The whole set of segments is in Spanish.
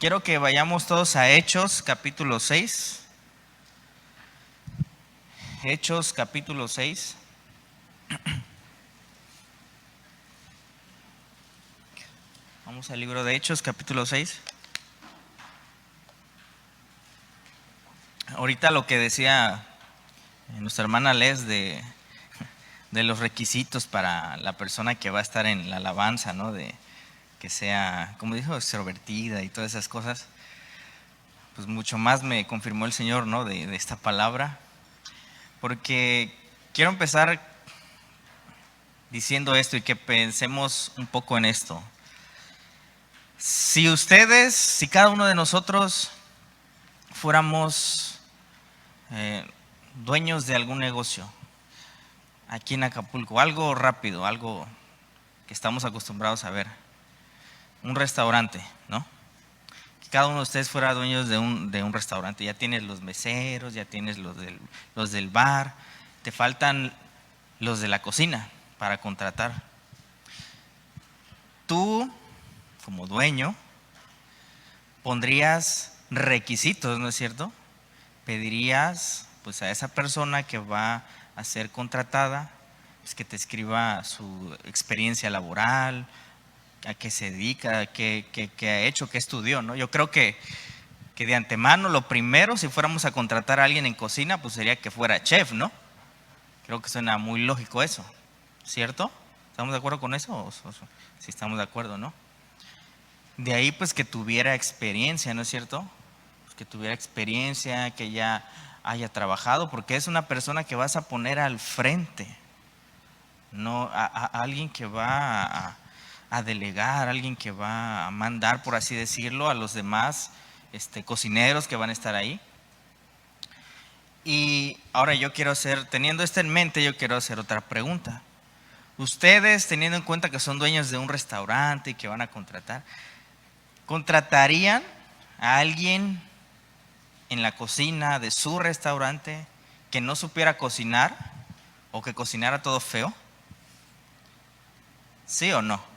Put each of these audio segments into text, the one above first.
Quiero que vayamos todos a Hechos capítulo 6. Hechos capítulo 6. Vamos al libro de Hechos capítulo 6. Ahorita lo que decía nuestra hermana Les de los requisitos para la persona que va a estar en la alabanza, ¿no? De que sea, como dijo, extrovertida y todas esas cosas. Pues mucho más me confirmó el Señor, ¿no? De esta palabra. Porque quiero empezar diciendo esto y que pensemos un poco en esto. Si cada uno de nosotros fuéramos dueños de algún negocio aquí en Acapulco, algo rápido, algo que estamos acostumbrados a ver, un restaurante, ¿no? Que cada uno de ustedes fuera dueños de un restaurante, ya tienes los meseros, ya tienes los del bar, te faltan los de la cocina para contratar. Tú, como dueño, pondrías requisitos, ¿no es cierto? Pedirías pues a esa persona que va a ser contratada pues, que te escriba su experiencia laboral, a qué se dedica, qué ha hecho, qué estudió, ¿no? Yo creo que de antemano lo primero, si fuéramos a contratar a alguien en cocina, pues sería que fuera chef, ¿no? Creo que suena muy lógico eso, ¿cierto? ¿Estamos de acuerdo con eso? Si estamos de acuerdo, ¿no? De ahí pues que tuviera experiencia, ¿no es cierto? Pues que tuviera experiencia, que ya haya trabajado, porque es una persona que vas a poner al frente, no a alguien que va a delegar, alguien que va a mandar, por así decirlo, a los demás cocineros que van a estar ahí. Y ahora teniendo esto en mente, yo quiero hacer otra pregunta. Ustedes, teniendo en cuenta que son dueños de un restaurante y que van a ¿contratarían a alguien en la cocina de su restaurante que no supiera cocinar o que cocinara todo feo? ¿Sí o no?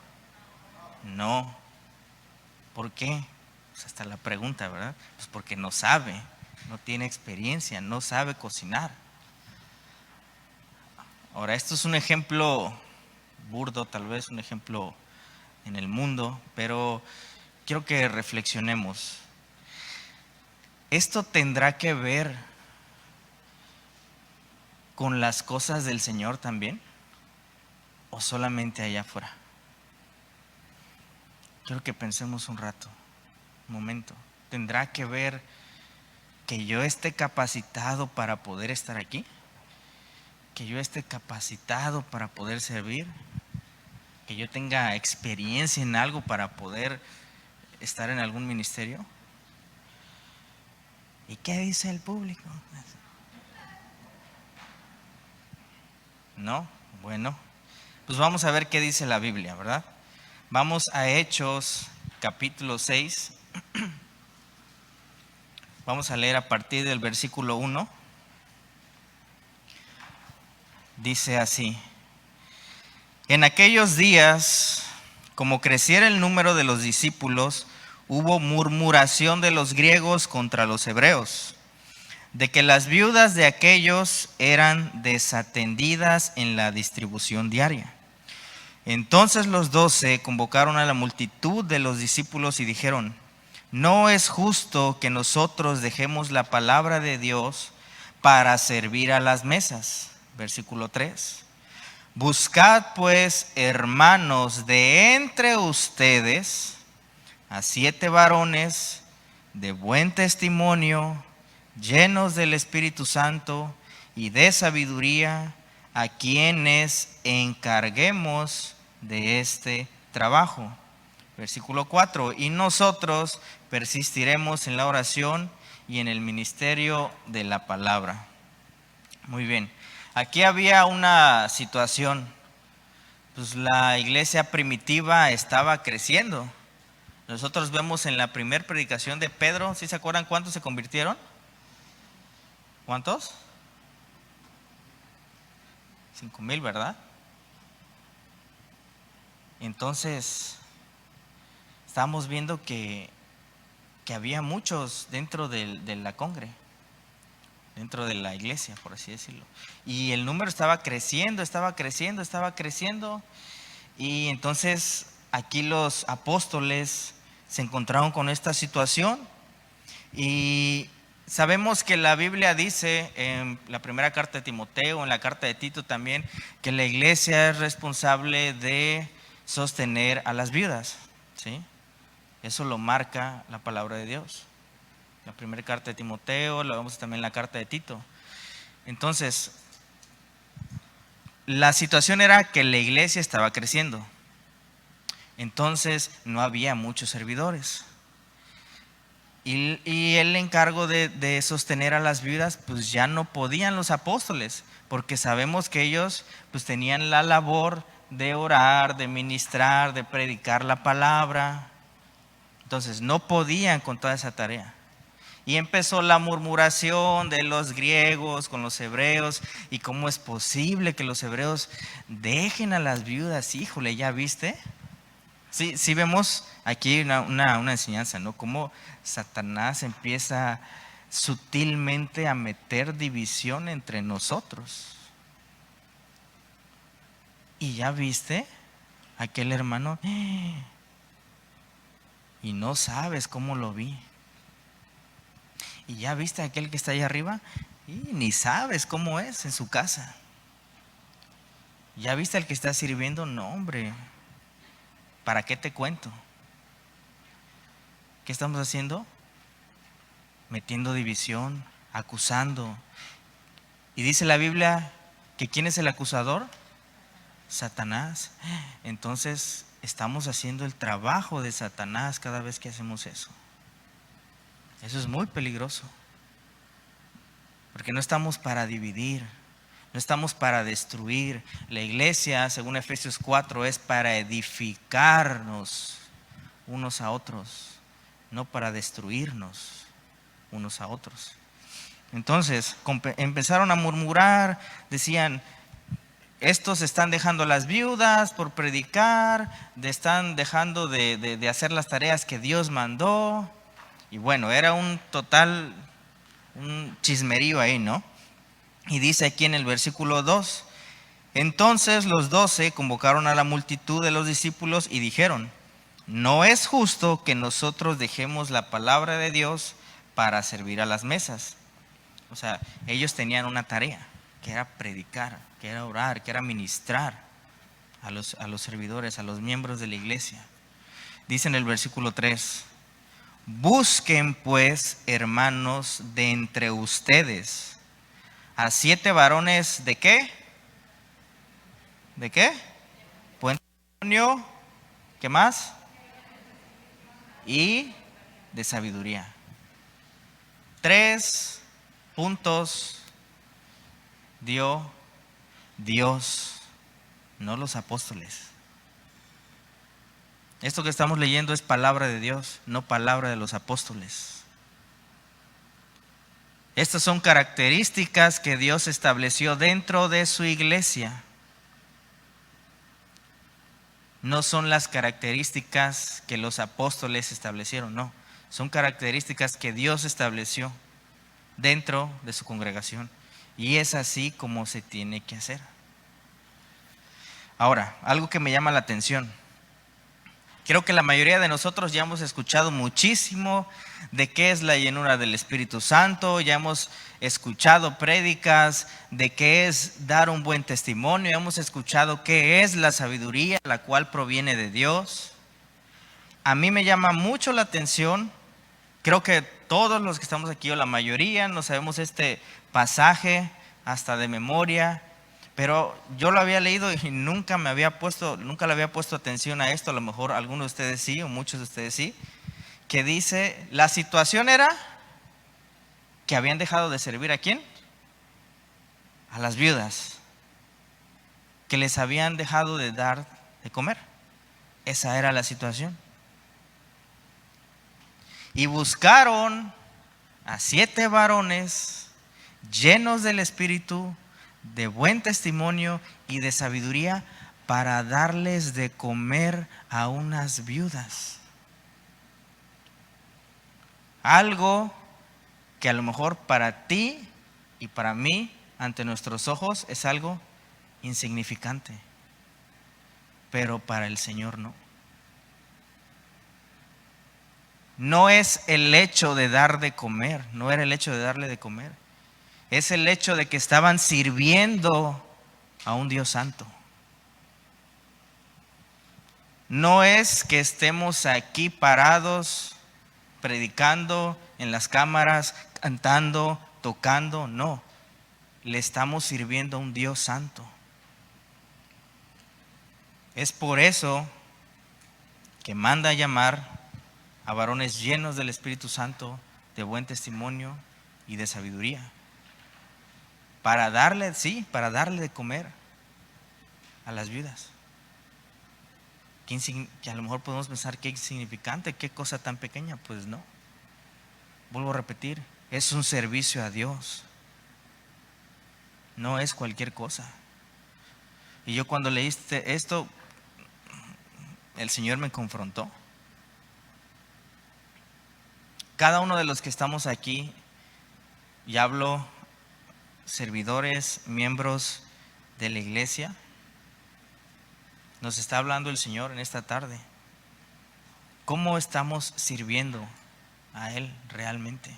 No. ¿Por qué? Pues hasta la pregunta, ¿verdad? Pues porque no sabe, no tiene experiencia, no sabe cocinar. Ahora, esto es un ejemplo burdo, tal vez un ejemplo en el mundo, pero quiero que reflexionemos. ¿Esto tendrá que ver con las cosas del Señor también? ¿O solamente allá afuera? Quiero que pensemos un rato, un momento. ¿Tendrá que ver que yo esté capacitado para poder estar aquí? ¿Que yo esté capacitado para poder servir? ¿Que yo tenga experiencia en algo para poder estar en algún ministerio? ¿Y qué dice el público? ¿No? Bueno, pues vamos a ver qué dice la Biblia, ¿verdad? Vamos a Hechos capítulo 6. Vamos a leer a partir del versículo 1. Dice así: En aquellos días, como creciera el número de los discípulos, hubo murmuración de los griegos contra los hebreos, de que las viudas de aquellos eran desatendidas en la distribución diaria. Entonces los 12 convocaron a la multitud de los discípulos y dijeron: No es justo que nosotros dejemos la palabra de Dios para servir a las mesas. Versículo 3. Buscad pues, hermanos, de entre ustedes a 7 varones de buen testimonio, llenos del Espíritu Santo y de sabiduría, a quienes encarguemos de este trabajo. Versículo 4. Y nosotros persistiremos en la oración y en el ministerio de la palabra. Muy bien. Aquí había una situación. Pues la iglesia primitiva estaba creciendo. Nosotros vemos en la primera predicación de Pedro, ¿sí se acuerdan cuántos se convirtieron? ¿Cuántos? 5,000, ¿verdad? Entonces, estamos viendo que que había muchos dentro de la congre, dentro de la iglesia, por así decirlo. Y el número estaba creciendo, estaba creciendo, estaba creciendo. Y entonces aquí los apóstoles se encontraron con esta situación. Y sabemos que la Biblia dice en la primera carta de Timoteo, en la carta de Tito también, que la iglesia es responsable de sostener a las viudas, ¿sí? Eso lo marca la palabra de Dios. La primera carta de Timoteo, la vemos también en la carta de Tito. Entonces, la situación era que la iglesia estaba creciendo. Entonces, no había muchos servidores. Y el encargo de sostener a las viudas, pues ya no podían los apóstoles, porque sabemos que ellos pues tenían la labor de orar, de ministrar, de predicar la palabra. Entonces no podían con toda esa tarea. Y empezó la murmuración de los griegos con los hebreos, y cómo es posible que los hebreos dejen a las viudas. Híjole, ¿ya viste? Sí vemos aquí una enseñanza, ¿no? Cómo Satanás empieza sutilmente a meter división entre nosotros. ¿Y ya viste aquel hermano? Y no sabes cómo lo vi. ¿Y ya viste aquel que está ahí arriba? Y ni sabes cómo es en su casa. ¿Ya viste al que está sirviendo? No, hombre, ¿para qué te cuento? ¿Qué estamos haciendo? Metiendo división, acusando. Y dice la Biblia que ¿quién es el acusador? Satanás. Entonces estamos haciendo el trabajo de Satanás cada vez que hacemos eso. Eso es muy peligroso, porque no estamos para dividir, no estamos para destruir. La iglesia, según Efesios 4, es para edificarnos unos a otros, no para destruirnos unos a otros. Entonces empezaron a murmurar, decían: estos están dejando a las viudas por predicar, están dejando de hacer las tareas que Dios mandó. Y bueno, era un chismerío ahí, ¿no? Y dice aquí en el versículo 2: entonces los 12 convocaron a la multitud de los discípulos y dijeron: no es justo que nosotros dejemos la palabra de Dios para servir a las mesas. O sea, ellos tenían una tarea, que era predicar, que era orar, que era ministrar a los servidores, a los miembros de la iglesia. Dice en el versículo 3: busquen pues, hermanos, de entre ustedes a 7 varones ¿de qué? ¿De qué? Buen testimonio. ¿Qué más? Y de sabiduría. 3 puntos dio Dios, no los apóstoles. Esto que estamos leyendo es palabra de Dios, no palabra de los apóstoles. Estas son características que Dios estableció dentro de su iglesia. No son las características que los apóstoles establecieron, no. Son características que Dios estableció dentro de su congregación. Y es así como se tiene que hacer. Ahora, algo que me llama la atención. Creo que la mayoría de nosotros ya hemos escuchado muchísimo de qué es la llenura del Espíritu Santo, ya hemos escuchado prédicas de qué es dar un buen testimonio, ya hemos escuchado qué es la sabiduría, la cual proviene de Dios. A mí me llama mucho la atención, creo que todos los que estamos aquí, o la mayoría, no sabemos este pasaje hasta de memoria. Pero yo lo había leído y nunca le había puesto atención a esto. A lo mejor algunos de ustedes sí, o muchos de ustedes sí. Que dice, la situación era que habían dejado de servir ¿a quién? A las viudas. Que les habían dejado de dar de comer. Esa era la situación. Y buscaron a 7 varones llenos del Espíritu, de buen testimonio y de sabiduría, para darles de comer a unas viudas. Algo que a lo mejor para ti y para mí, ante nuestros ojos, es algo insignificante, pero para el Señor no. No es el hecho de dar de comer, no era el hecho de darle de comer. Es el hecho de que estaban sirviendo a un Dios santo. No es que estemos aquí parados, predicando en las cámaras, cantando, tocando, no. Le estamos sirviendo a un Dios santo. Es por eso que manda a llamar a varones llenos del Espíritu Santo, de buen testimonio y de sabiduría. Para darle de comer a las viudas. Que a lo mejor podemos pensar qué insignificante, qué cosa tan pequeña. Pues no. Vuelvo a repetir, es un servicio a Dios. No es cualquier cosa. Y yo cuando leíste esto, el Señor me confrontó. Cada uno de los que estamos aquí, y hablo servidores, miembros de la iglesia, nos está hablando el Señor en esta tarde. ¿Cómo estamos sirviendo a Él realmente?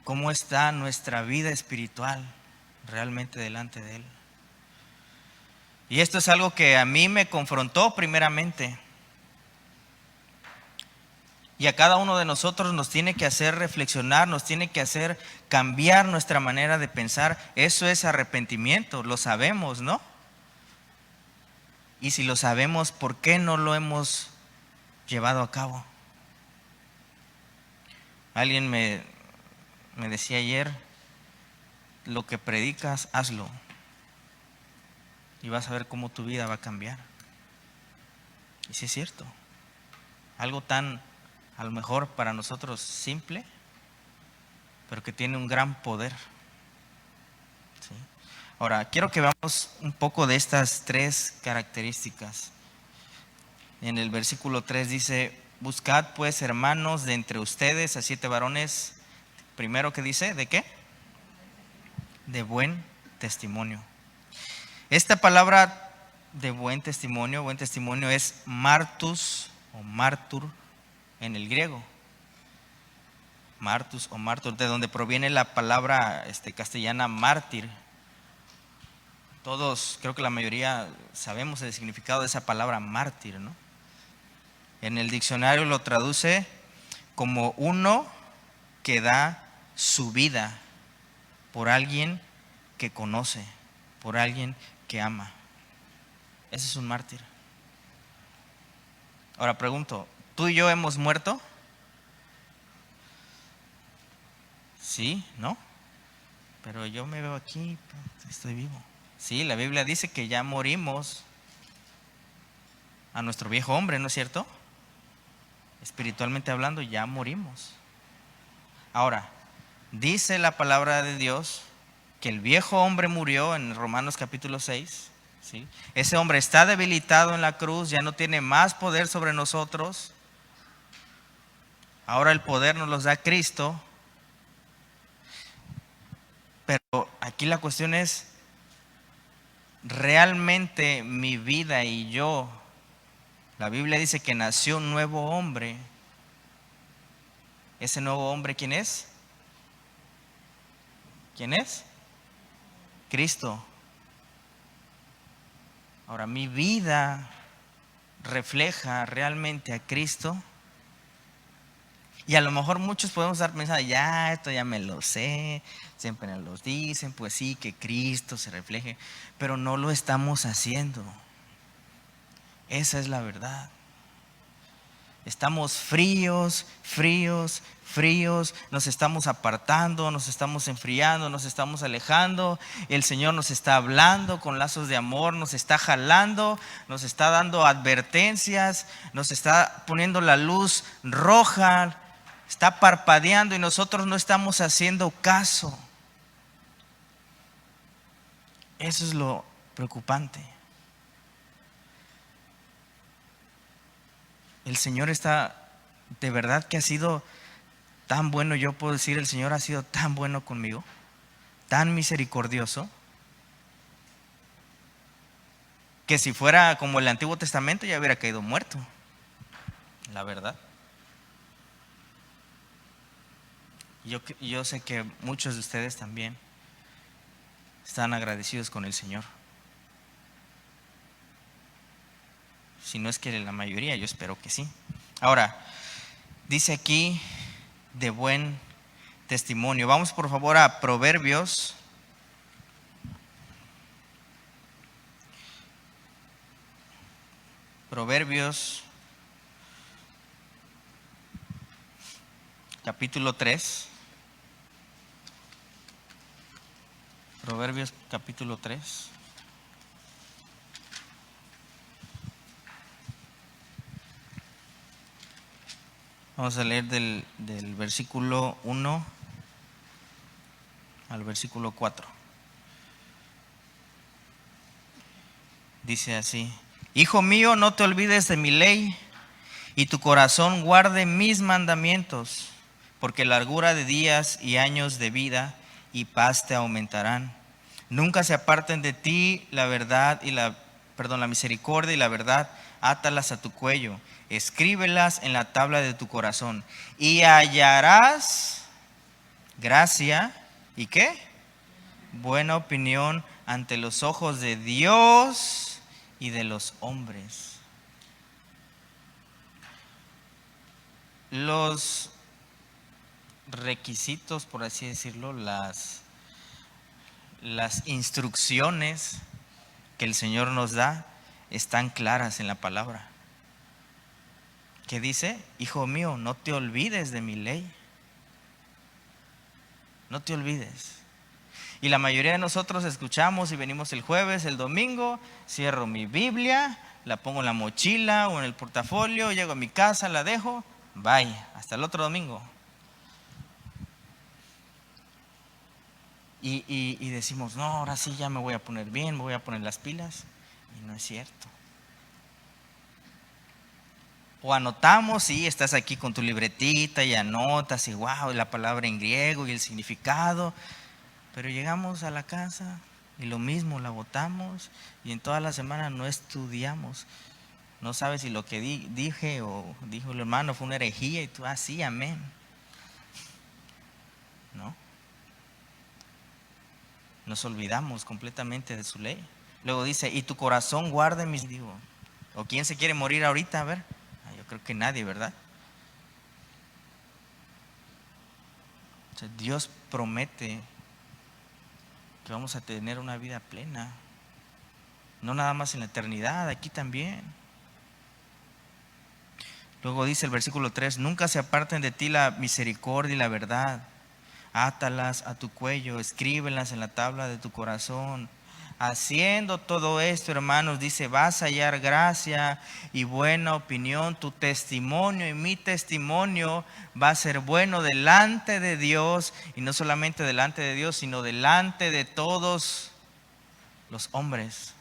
¿Cómo está nuestra vida espiritual realmente delante de Él? Y esto es algo que a mí me confrontó primeramente. Y a cada uno de nosotros nos tiene que hacer reflexionar, nos tiene que hacer cambiar nuestra manera de pensar. Eso es arrepentimiento, lo sabemos, ¿no? Y si lo sabemos, ¿por qué no lo hemos llevado a cabo? Alguien me decía ayer, lo que predicas, hazlo. Y vas a ver cómo tu vida va a cambiar. Y sí es cierto. Algo tan, a lo mejor para nosotros simple, pero que tiene un gran poder. ¿Sí? Ahora, quiero que veamos un poco de estas tres características. En el versículo 3 dice: buscad pues, hermanos, de entre ustedes a 7 varones. Primero, ¿qué dice? ¿De qué? De buen testimonio. Esta palabra de buen testimonio es martus o martur en el griego. Martus o martur, de donde proviene la palabra castellana mártir. Todos, creo que la mayoría sabemos el significado de esa palabra mártir, ¿no? En el diccionario lo traduce como uno que da su vida por alguien que conoce, por alguien que ama. Ese es un mártir. Ahora pregunto, ¿tú y yo hemos muerto? Sí, ¿no? Pero yo me veo aquí, estoy vivo. Sí, la Biblia dice que ya morimos a nuestro viejo hombre, ¿no es cierto? Espiritualmente hablando, ya morimos. Ahora, dice la palabra de Dios que el viejo hombre murió en Romanos capítulo 6. ¿Sí? Ese hombre está debilitado en la cruz, ya no tiene más poder sobre nosotros. Ahora el poder nos los da Cristo. Pero aquí la cuestión es, ¿realmente mi vida y yo? La Biblia dice que nació un nuevo hombre. ¿Ese nuevo hombre quién es? ¿Quién es? Cristo. Ahora, mi vida refleja realmente a Cristo. Y a lo mejor muchos podemos estar pensando, ya, esto ya me lo sé, siempre nos lo dicen, pues sí, que Cristo se refleje, pero no lo estamos haciendo. Esa es la verdad. Estamos fríos, nos estamos apartando, nos estamos enfriando, nos estamos alejando. El Señor nos está hablando con lazos de amor, nos está jalando, nos está dando advertencias, nos está poniendo la luz roja, está parpadeando y nosotros no estamos haciendo caso. Eso es lo preocupante. El Señor está De verdad que ha sido tan bueno. Yo puedo decir, el Señor ha sido tan bueno conmigo, tan misericordioso, que si fuera como el Antiguo Testamento ya hubiera caído muerto, la verdad. Yo sé que muchos de ustedes también están agradecidos con el Señor. Si no es que la mayoría, yo espero que sí. Ahora, dice aquí de buen testimonio. Vamos por favor a Proverbios. Proverbios capítulo 3. Proverbios capítulo 3. Vamos a leer del versículo 1 al versículo 4. Dice así: Hijo mío, no te olvides de mi ley, y tu corazón guarde mis mandamientos, porque largura de días y años de vida y paz te aumentarán. Nunca se aparten de ti la verdad y la misericordia y la verdad, átalas a tu cuello, escríbelas en la tabla de tu corazón, y hallarás gracia y ¿qué? Buena opinión ante los ojos de Dios y de los hombres. Los requisitos, por así decirlo, las instrucciones que el Señor nos da están claras en la palabra. ¿Qué dice? Hijo mío, no te olvides de mi ley. No te olvides. Y la mayoría de nosotros escuchamos y venimos el jueves, el domingo, cierro mi Biblia, la pongo en la mochila o en el portafolio, llego a mi casa, la dejo, bye, hasta el otro domingo. Y decimos, no, ahora sí ya me voy a poner bien, me voy a poner las pilas. Y no es cierto. O anotamos, sí, estás aquí con tu libretita y anotas y wow, la palabra en griego y el significado. Pero llegamos a la casa y lo mismo, la botamos y en toda la semana no estudiamos. No sabes si lo que dije o dijo el hermano fue una herejía y tú, sí, amén. ¿No? Nos olvidamos completamente de su ley. Luego dice, y tu corazón guarde mis, digo, ¿o quién se quiere morir ahorita? A ver, yo creo que nadie, ¿verdad? O sea, Dios promete que vamos a tener una vida plena. No nada más en la eternidad, aquí también. Luego dice el versículo 3, nunca se aparten de ti la misericordia y la verdad. Átalas a tu cuello, escríbelas en la tabla de tu corazón. Haciendo todo esto, hermanos, dice, vas a hallar gracia y buena opinión. Tu testimonio y mi testimonio va a ser bueno delante de Dios, y no solamente delante de Dios, sino delante de todos los hombres.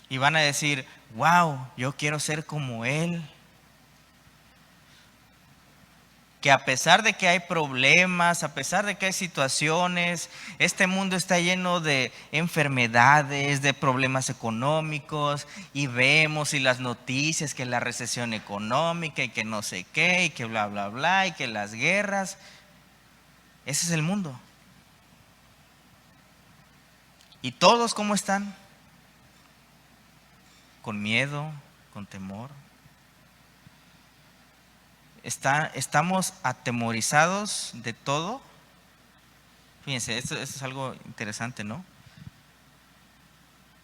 Y van a decir, wow, yo quiero ser como Él. Que a pesar de que hay problemas, a pesar de que hay situaciones, este mundo está lleno de enfermedades, de problemas económicos, y vemos y las noticias que la recesión económica y que no sé qué, y que bla, bla, bla, y que las guerras. Ese es el mundo. ¿Y todos cómo están? Con miedo, con temor. Estamos atemorizados de todo. Fíjense, esto es algo interesante, ¿no?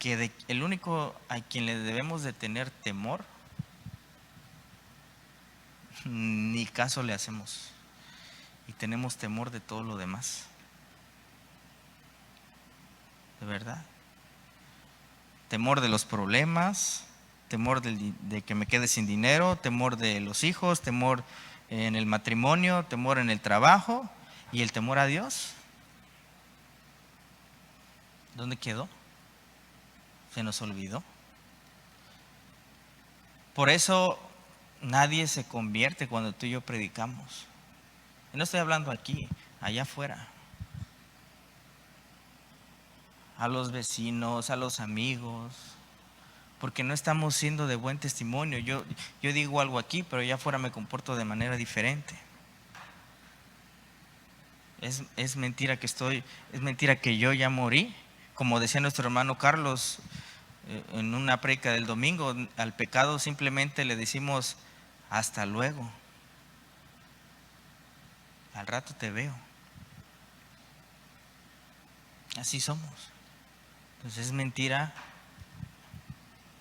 Que el único a quien le debemos de tener temor, ni caso le hacemos. Y tenemos temor de todo lo demás. De verdad. Temor de los problemas, temor de que me quede sin dinero, temor de los hijos, temor en el matrimonio, temor en el trabajo, y el temor a Dios. ¿Dónde quedó? Se nos olvidó. Por eso nadie se convierte cuando tú y yo predicamos. Y no estoy hablando aquí, allá afuera. A los vecinos, a los amigos, porque no estamos siendo de buen testimonio. Yo digo algo aquí, pero allá afuera me comporto de manera diferente. Es mentira es mentira que yo ya morí. Como decía nuestro hermano Carlos en una prédica del domingo, al pecado simplemente le decimos hasta luego. Al rato te veo. Así somos. Entonces es mentira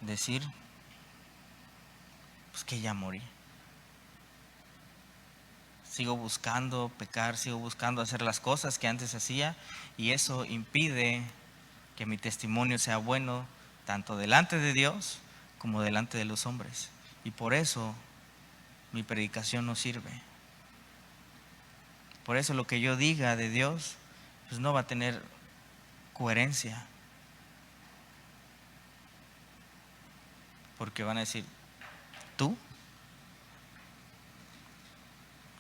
decir pues que ya morí. Sigo buscando pecar, sigo buscando hacer las cosas que antes hacía, y eso impide que mi testimonio sea bueno tanto delante de Dios como delante de los hombres. Y por eso mi predicación no sirve. Por eso lo que yo diga de Dios pues no va a tener coherencia. Porque van a decir, ¿tú?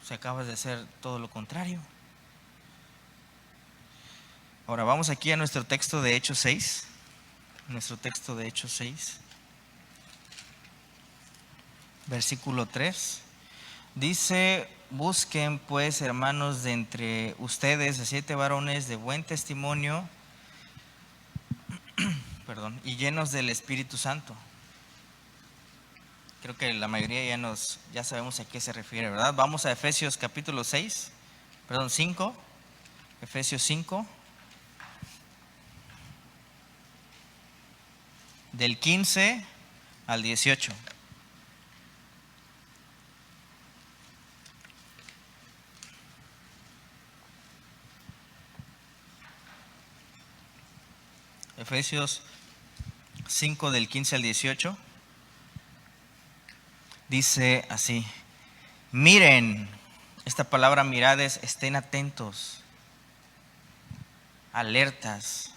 Si acabas de hacer todo lo contrario. Ahora vamos aquí a nuestro texto de Hechos 6. Nuestro texto de Hechos 6. Versículo 3. Dice, busquen pues, hermanos, de entre ustedes a 7 varones de buen testimonio, y llenos del Espíritu Santo. Creo que la mayoría ya sabemos a qué se refiere, ¿verdad? Vamos a Efesios capítulo 5. Efesios 5. Del 15 al 18. Efesios 5 del 15 al 18. Dice así: miren, esta palabra mirad es estén atentos, alertas,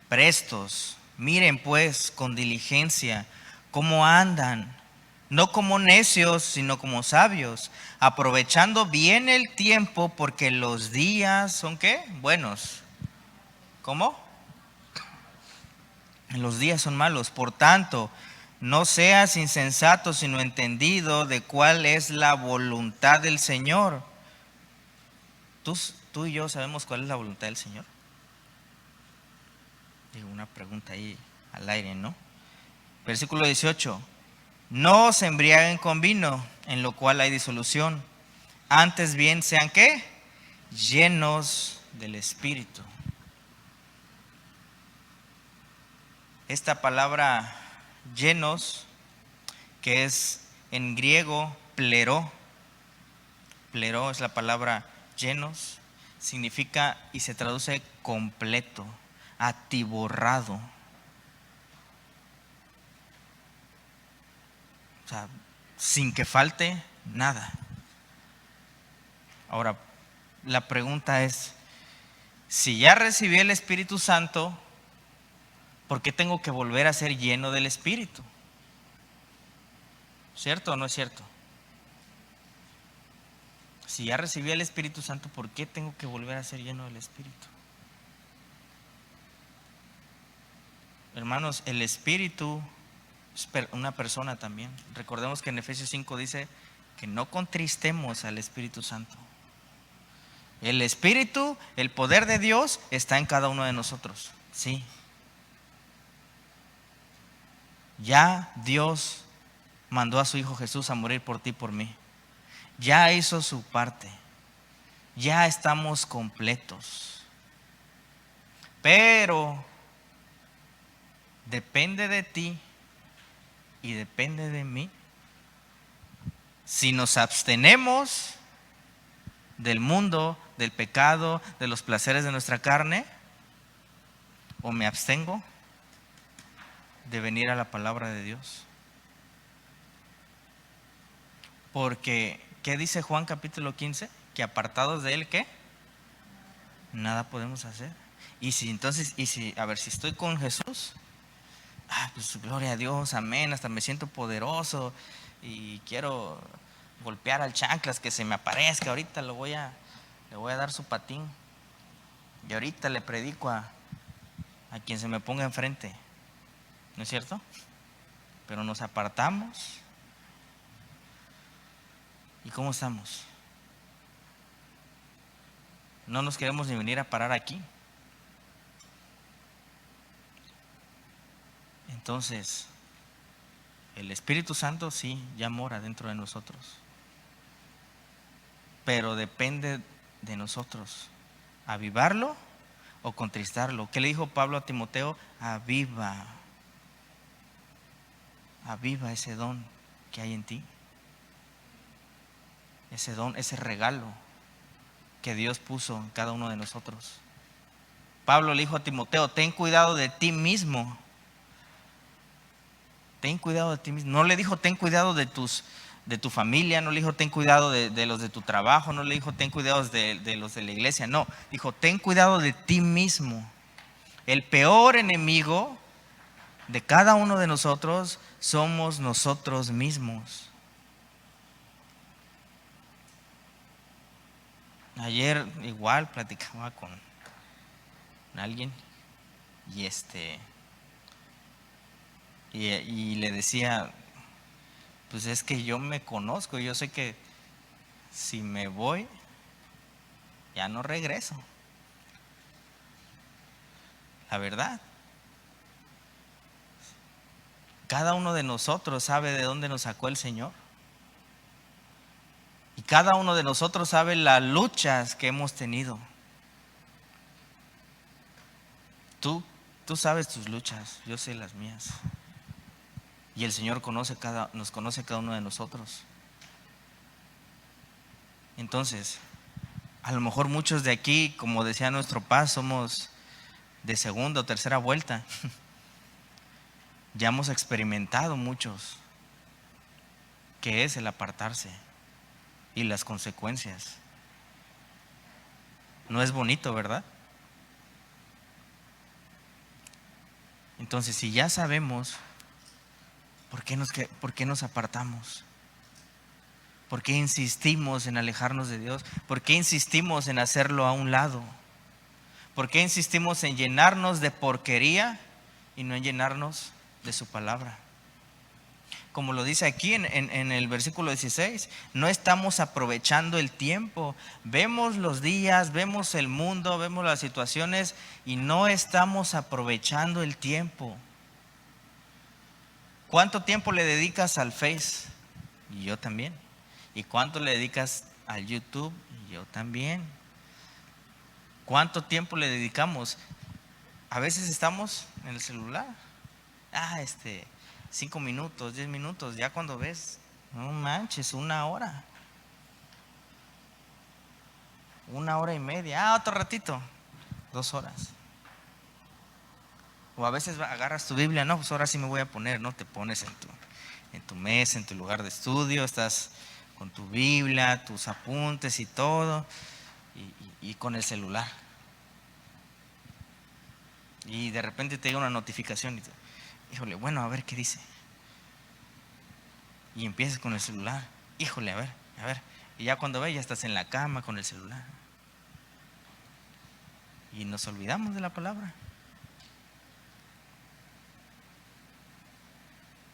prestos. Miren pues con diligencia cómo andan, no como necios, sino como sabios, aprovechando bien el tiempo, porque los días son ¿qué? Buenos. ¿Cómo? Los días son malos. Por tanto, no seas insensato, sino entendido de cuál es la voluntad del Señor. ¿Tú y yo sabemos cuál es la voluntad del Señor? Digo, una pregunta ahí al aire, ¿no? Versículo 18. No se embriaguen con vino, en lo cual hay disolución. Antes bien sean ¿qué? Llenos del Espíritu. Esta palabra llenos, que es en griego pleró es la palabra llenos, significa y se traduce completo, atiborrado. O sea, sin que falte nada. Ahora, la pregunta es, si ya recibí el Espíritu Santo, ¿por qué tengo que volver a ser lleno del Espíritu? ¿Cierto o no es cierto? Si ya recibí el Espíritu Santo, ¿por qué tengo que volver a ser lleno del Espíritu? Hermanos, el Espíritu es una persona también. Recordemos que en Efesios 5 dice que no contristemos al Espíritu Santo. El Espíritu, el poder de Dios está en cada uno de nosotros. Sí. Ya Dios mandó a su Hijo Jesús a morir por ti y por mí. Ya hizo su parte. Ya estamos completos. Pero depende de ti y depende de mí si nos abstenemos del mundo, del pecado, de los placeres de nuestra carne, o me abstengo de venir a la palabra de Dios. Porque, ¿qué dice Juan capítulo 15? Que apartados de Él, ¿qué? Nada podemos hacer. A ver, si estoy con Jesús, pues gloria a Dios, amén, hasta me siento poderoso, y quiero golpear al chanclas que se me aparezca. Ahorita le voy a dar su patín. Y ahorita le predico a quien se me ponga enfrente. ¿No es cierto? Pero nos apartamos. ¿Y cómo estamos? No nos queremos ni venir a parar aquí. Entonces, el Espíritu Santo sí ya mora dentro de nosotros. Pero depende de nosotros avivarlo o contristarlo. ¿Qué le dijo Pablo a Timoteo? Aviva ese don que hay en ti. Ese don, ese regalo que Dios puso en cada uno de nosotros. Pablo le dijo a Timoteo, ten cuidado de ti mismo. Ten cuidado de ti mismo. No le dijo ten cuidado de tu familia, no le dijo ten cuidado de los de tu trabajo, no le dijo ten cuidado de los de la iglesia, no. Dijo ten cuidado de ti mismo. El peor enemigo de cada uno de nosotros somos nosotros mismos. Ayer igual platicaba con alguien y le decía, pues es que yo me conozco, yo sé que si me voy ya no regreso. La verdad, cada uno de nosotros sabe de dónde nos sacó el Señor. Y cada uno de nosotros sabe las luchas que hemos tenido. Tú sabes tus luchas, yo sé las mías. Y el Señor nos conoce cada uno de nosotros. Entonces, a lo mejor muchos de aquí, como decía nuestro Paz, somos de segunda o tercera vuelta. Ya hemos experimentado muchos qué es el apartarse y las consecuencias. No es bonito, ¿verdad? Entonces, si ya sabemos, ¿por qué nos apartamos? ¿Por qué insistimos en alejarnos de Dios? ¿Por qué insistimos en hacerlo a un lado? ¿Por qué insistimos en llenarnos de porquería y no en llenarnos de su palabra? Como lo dice aquí en el versículo 16, no estamos aprovechando el tiempo. Vemos los días, vemos el mundo, vemos las situaciones y no estamos aprovechando el tiempo. ¿Cuánto tiempo le dedicas al Face? Y yo también. ¿Y cuánto le dedicas al YouTube? Y yo también. ¿Cuánto tiempo le dedicamos? A veces estamos en el celular. 5 minutos, 10 minutos, ya cuando ves, no manches, 1 hora. 1 hora y media. Otro ratito, 2 horas. O a veces agarras tu Biblia, no, pues ahora sí me voy a poner, ¿no? Te pones en tu mesa, en tu lugar de estudio, estás con tu Biblia, tus apuntes y todo, y con el celular. Y de repente te llega una notificación y híjole, bueno, a ver qué dice. Y empiezas con el celular. Híjole, a ver. Y ya cuando ves, ya estás en la cama con el celular. Y nos olvidamos de la palabra.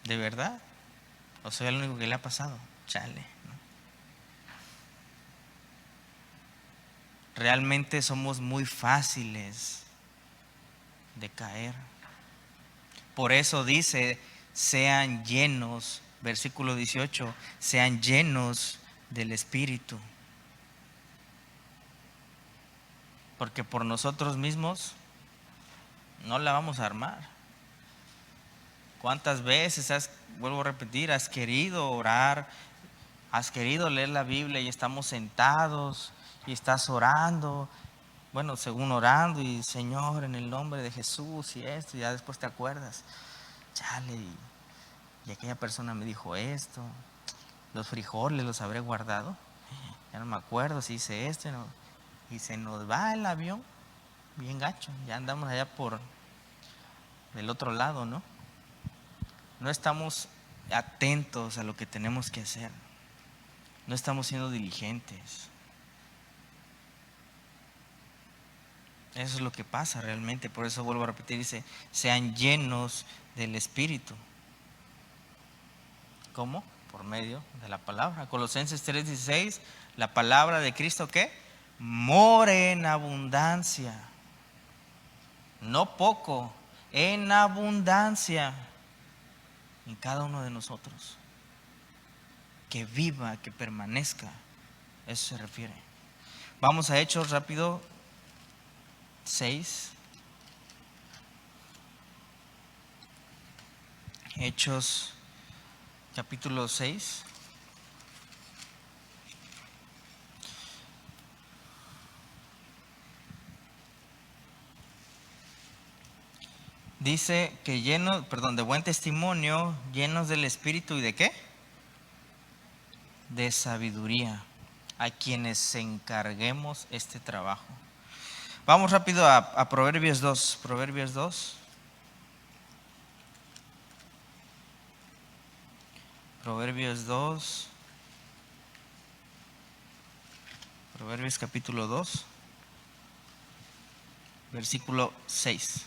¿De verdad? ¿O soy el único que le ha pasado? Chale, ¿no? Realmente somos muy fáciles de caer. Por eso dice, sean llenos, versículo 18, sean llenos del Espíritu. Porque por nosotros mismos no la vamos a armar. ¿Cuántas veces vuelvo a repetir, has querido orar, has querido leer la Biblia y estamos sentados y estás orando? Bueno, según orando y Señor, en el nombre de Jesús y esto, y ya después te acuerdas. Chale, y aquella persona me dijo esto, los frijoles los habré guardado. Ya no me acuerdo si hice esto. No. Y se nos va el avión, bien gacho. Ya andamos allá por del otro lado, ¿no? No estamos atentos a lo que tenemos que hacer. No estamos siendo diligentes. Eso es lo que pasa realmente. Por eso vuelvo a repetir, dice, sean llenos del Espíritu. ¿Cómo? Por medio de la palabra. Colosenses 3:16, la palabra de Cristo, ¿qué? More en abundancia. No poco, en abundancia en cada uno de nosotros. Que viva, que permanezca. Eso se refiere. Vamos a Hechos rápido 6. Hechos capítulo 6. Dice que de buen testimonio, llenos del Espíritu y de ¿qué? De sabiduría, a quienes encarguemos este trabajo. Vamos rápido a Proverbios 2. Proverbios 2. Proverbios 2. Proverbios capítulo 2. Versículo 6.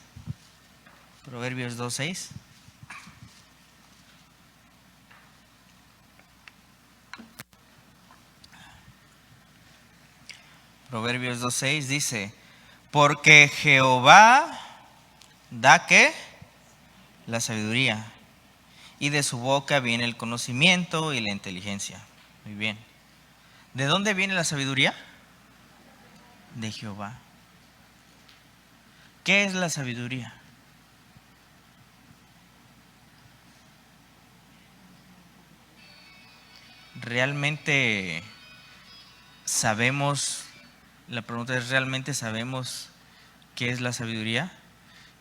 Proverbios 2:6. Proverbios 2:6 dice, porque Jehová da ¿qué? La sabiduría, y de su boca viene el conocimiento y la inteligencia. Muy bien. ¿De dónde viene la sabiduría? De Jehová. ¿Qué es la sabiduría? ¿Realmente sabemos? La pregunta es, ¿realmente sabemos qué es la sabiduría?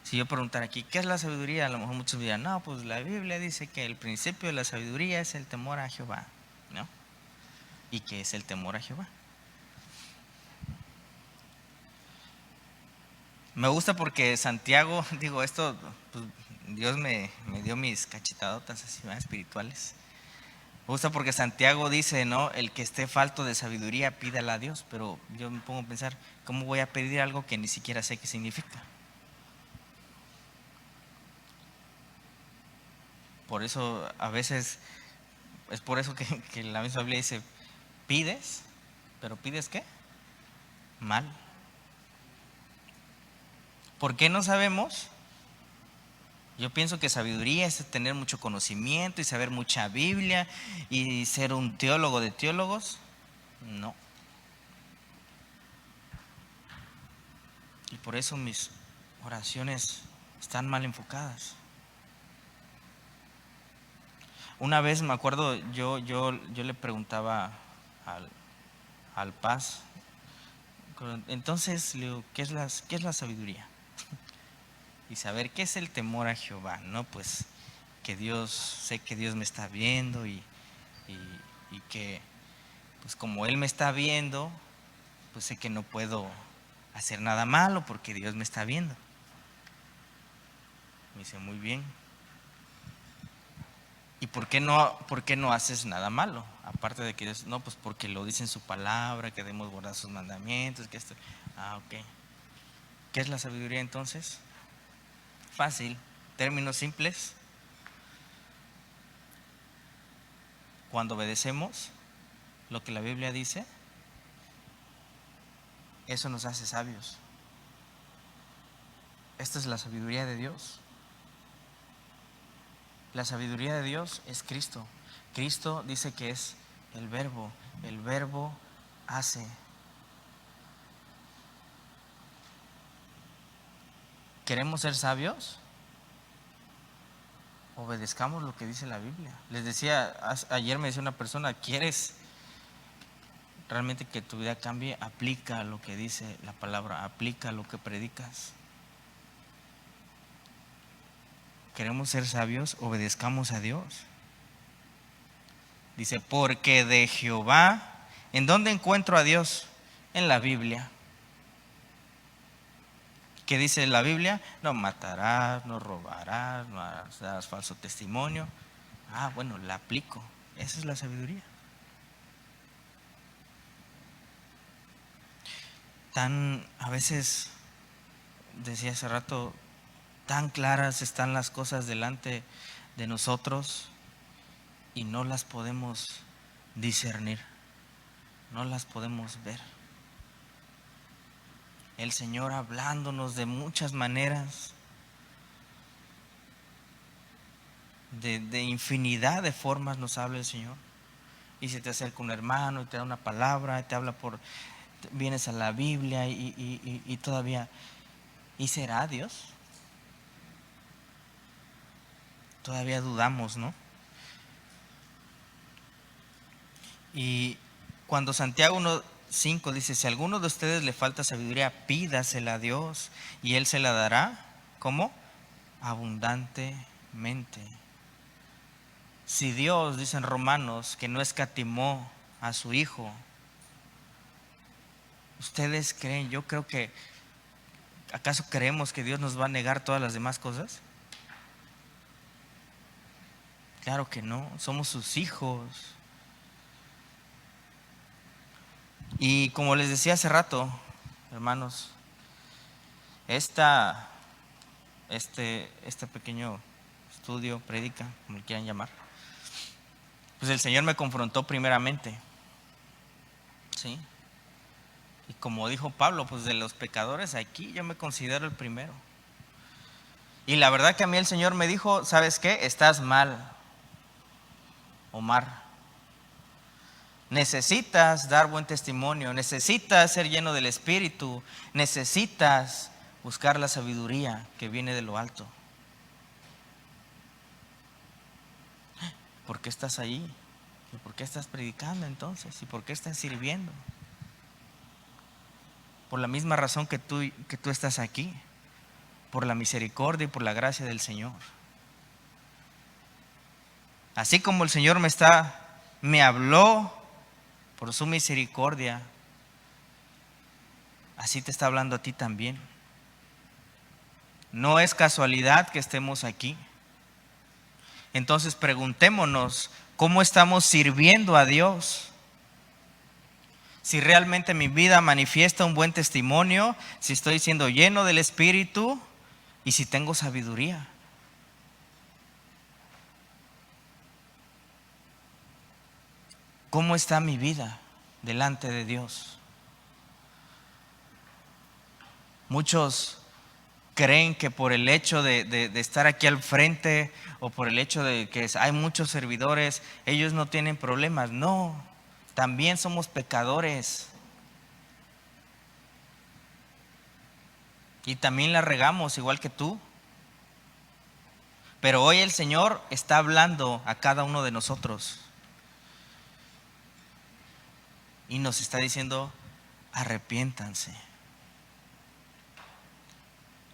Si yo preguntara aquí, ¿qué es la sabiduría? A lo mejor muchos dirán, no, pues la Biblia dice que el principio de la sabiduría es el temor a Jehová, ¿no? ¿Y qué es el temor a Jehová? Me gusta porque Santiago, digo, esto, pues, Dios me dio mis cachetadotas así, ¿verdad? Espirituales. Me gusta porque Santiago dice, ¿no? El que esté falto de sabiduría, pídala a Dios. Pero yo me pongo a pensar, ¿cómo voy a pedir algo que ni siquiera sé qué significa? Por eso a veces, es por eso que la misma Biblia dice, pides, pero ¿pides qué? Mal. ¿Por qué no sabemos? Yo pienso que sabiduría es tener mucho conocimiento y saber mucha Biblia y ser un teólogo de teólogos. No. Y por eso mis oraciones están mal enfocadas. Una vez me acuerdo, yo le preguntaba al Paz, entonces le digo, ¿qué es la sabiduría? Y saber qué es el temor a Jehová, ¿no? Pues sé que Dios me está viendo y que pues como Él me está viendo, pues sé que no puedo hacer nada malo porque Dios me está viendo. Me dice, muy bien. ¿Y por qué no haces nada malo? Aparte de que Dios, no, pues porque lo dice en su palabra, que debemos guardar sus mandamientos, que esto. Ah, ok. ¿Qué es la sabiduría entonces? Fácil, términos simples. Cuando obedecemos lo que la Biblia dice, eso nos hace sabios. Esta es la sabiduría de Dios. La sabiduría de Dios es Cristo. Cristo dice que es el verbo. El verbo hace. ¿Queremos ser sabios? Obedezcamos lo que dice la Biblia. Les decía, ayer me decía una persona, ¿quieres realmente que tu vida cambie? Aplica lo que dice la palabra, aplica lo que predicas. ¿Queremos ser sabios? Obedezcamos a Dios. Dice, porque de Jehová, ¿en dónde encuentro a Dios? En la Biblia. ¿Qué dice la Biblia? No matarás, no robarás, no darás falso testimonio. Bueno, la aplico. Esa es la sabiduría. A veces, decía hace rato, tan claras están las cosas delante de nosotros y no las podemos discernir, no las podemos ver. El Señor hablándonos de muchas maneras, de infinidad de formas nos habla el Señor. Y se te acerca un hermano y te da una palabra, y te habla vienes a la Biblia y todavía, ¿y será Dios? Todavía dudamos, ¿no? Y cuando Santiago 1:5 dice, si a alguno de ustedes le falta sabiduría, pídasela a Dios y Él se la dará, ¿cómo? Abundantemente. Si Dios, dicen Romanos, que no escatimó a su Hijo, ¿ustedes creen? Yo creo que, ¿acaso creemos que Dios nos va a negar todas las demás cosas? Claro que no, somos sus hijos. Y como les decía hace rato, hermanos, este pequeño estudio, prédica, como le quieran llamar, pues el Señor me confrontó primeramente, ¿sí? Y como dijo Pablo, pues de los pecadores aquí yo me considero el primero. Y la verdad que a mí el Señor me dijo, ¿sabes qué? Estás mal, Omar. Necesitas dar buen testimonio, necesitas ser lleno del Espíritu, necesitas buscar la sabiduría que viene de lo alto. ¿Por qué estás ahí? ¿Y por qué estás predicando entonces? ¿Y por qué estás sirviendo? Por la misma razón que tú estás aquí, por la misericordia y por la gracia del Señor. Así como el Señor me habló por su misericordia, así te está hablando a ti también. No es casualidad que estemos aquí. Entonces preguntémonos, ¿cómo estamos sirviendo a Dios? Si realmente mi vida manifiesta un buen testimonio, si estoy siendo lleno del Espíritu y si tengo sabiduría. ¿Cómo está mi vida delante de Dios? Muchos creen que por el hecho de estar aquí al frente o por el hecho de que hay muchos servidores, ellos no tienen problemas. No, también somos pecadores. Y también la regamos igual que tú. Pero hoy el Señor está hablando a cada uno de nosotros. Y nos está diciendo, arrepiéntanse.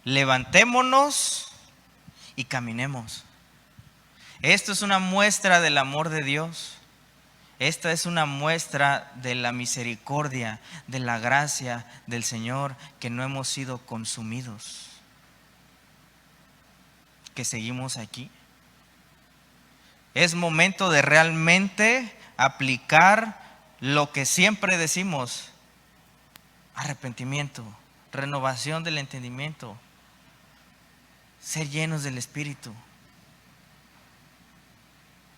Levantémonos y caminemos. Esto es una muestra del amor de Dios. Esta es una muestra de la misericordia, de la gracia del Señor, que no hemos sido consumidos, que seguimos aquí. Es momento de realmente aplicar lo que siempre decimos: arrepentimiento, renovación del entendimiento, ser llenos del Espíritu.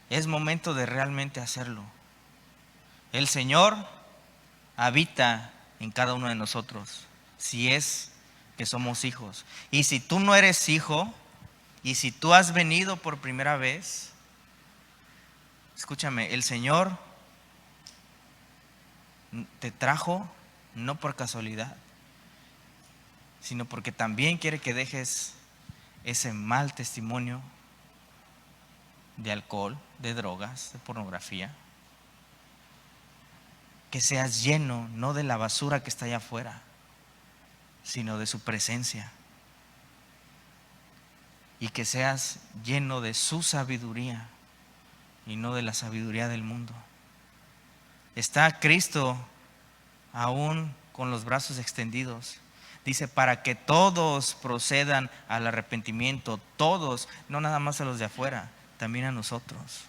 Es momento de realmente hacerlo. El Señor habita en cada uno de nosotros, si es que somos hijos. Y si tú no eres hijo, y si tú has venido por primera vez, escúchame, el Señor te trajo no por casualidad, sino porque también quiere que dejes ese mal testimonio de alcohol, de drogas, de pornografía. Que seas lleno no de la basura que está allá afuera, sino de su presencia. Y que seas lleno de su sabiduría y no de la sabiduría del mundo. Está Cristo aún con los brazos extendidos. Dice, para que todos procedan al arrepentimiento, todos, no nada más a los de afuera, también a nosotros.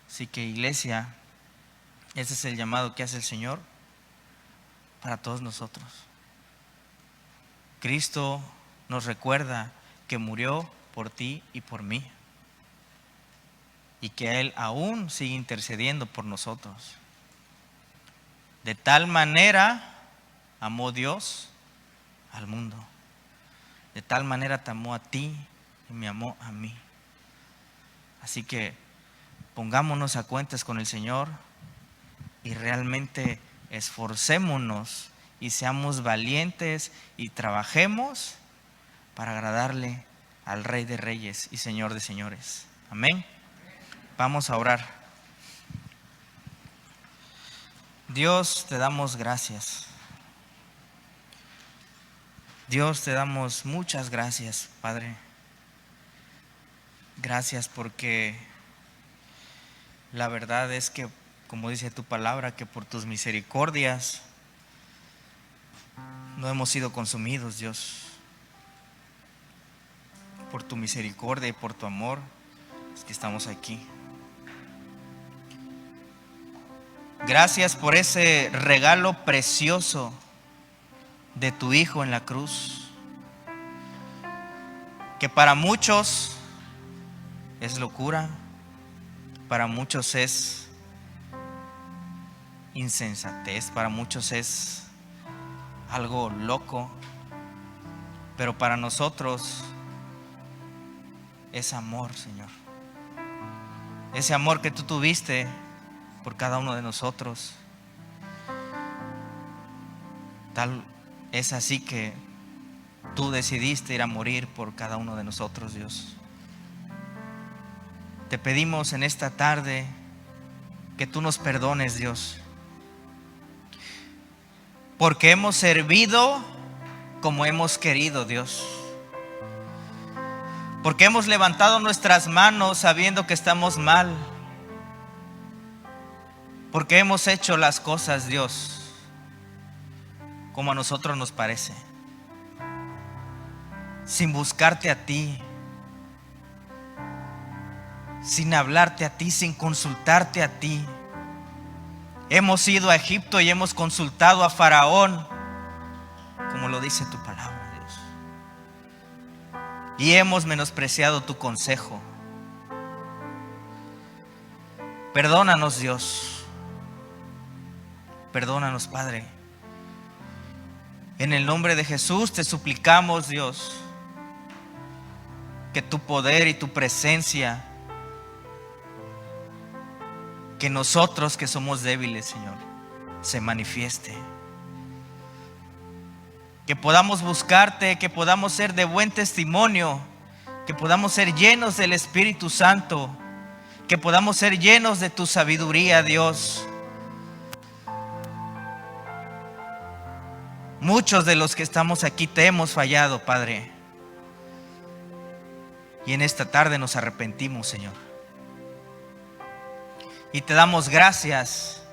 Así que, iglesia, ese es el llamado que hace el Señor para todos nosotros. Cristo nos recuerda que murió por ti y por mí, y que Él aún sigue intercediendo por nosotros. De tal manera amó Dios al mundo. De tal manera te amó a ti y me amó a mí. Así que pongámonos a cuentas con el Señor y realmente esforcémonos y seamos valientes y trabajemos para agradarle al Rey de Reyes y Señor de Señores. Amén. Vamos a orar. Dios, te damos gracias. Dios, te damos muchas gracias, Padre. Gracias porque la verdad es que, como dice tu palabra, que por tus misericordias no hemos sido consumidos, Dios. Por tu misericordia y por tu amor es que estamos aquí. Gracias por ese regalo precioso de tu Hijo en la cruz, que para muchos es locura, para muchos es insensatez, para muchos es algo loco, pero para nosotros es amor, Señor. Ese amor que tú tuviste por cada uno de nosotros. Tal es así que tú decidiste ir a morir por cada uno de nosotros, Dios. Te pedimos en esta tarde que tú nos perdones, Dios, porque hemos servido como hemos querido, Dios. Porque hemos levantado nuestras manos sabiendo que estamos mal. Porque hemos hecho las cosas, Dios, como a nosotros nos parece, sin buscarte a ti, sin hablarte a ti, sin consultarte a ti. Hemos ido a Egipto y hemos consultado a Faraón, como lo dice tu palabra, Dios. Y hemos menospreciado tu consejo. Perdónanos, Dios. Perdónanos, Padre. En el nombre de Jesús te suplicamos, Dios, que tu poder y tu presencia, que nosotros que somos débiles, Señor, se manifieste. Que podamos buscarte, que podamos ser de buen testimonio, que podamos ser llenos del Espíritu Santo, que podamos ser llenos de tu sabiduría, Dios. Muchos de los que estamos aquí te hemos fallado, Padre. Y en esta tarde nos arrepentimos, Señor. Y te damos gracias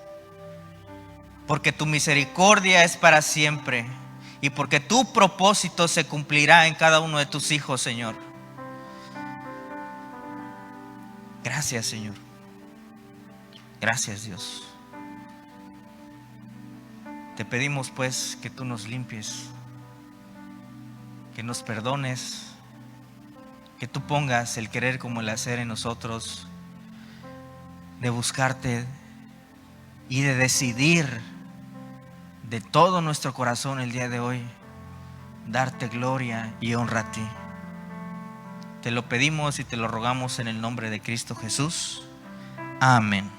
porque tu misericordia es para siempre y porque tu propósito se cumplirá en cada uno de tus hijos, Señor. Gracias, Señor. Gracias, Dios. Te pedimos pues que tú nos limpies, que nos perdones, que tú pongas el querer como el hacer en nosotros, de buscarte y de decidir de todo nuestro corazón el día de hoy darte gloria y honra a ti. Te lo pedimos y te lo rogamos en el nombre de Cristo Jesús. Amén.